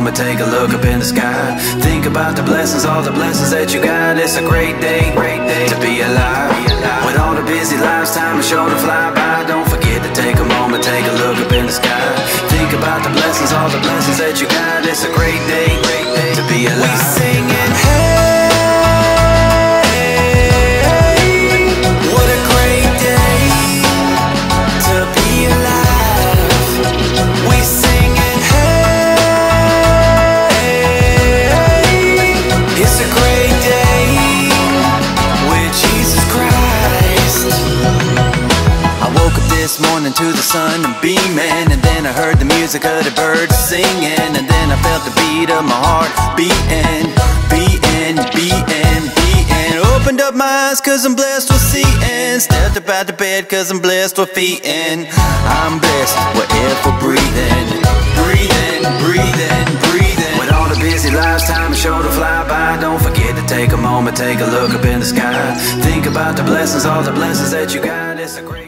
moment, take a look up in the sky. Think about the blessings, all the blessings that you got. It's a great day to be alive. With all the busy lives, time is sure to fly by. Don't forget to take a moment, take a look up in the sky. Think about the blessings, all the blessings that you got. It's a great day to be alive. We singing, hey, what a great day to be alive. We singing, hey, it's a great day with Jesus Christ. I woke up this morning to the sun and beaming, and then I heard the music of the birds singing, and then I felt the beat of my heart beating, beating, beating, beating. Opened up my eyes cause I'm blessed with seeing. Stepped up out the bed cause I'm blessed with feeling. I'm blessed with air for breathing, breathing, breathing, breathing. With all the busy lives, time is sure to fly by. Don't forget to take a moment, take a look up in the sky. Think about the blessings, all the blessings that you got. It's a great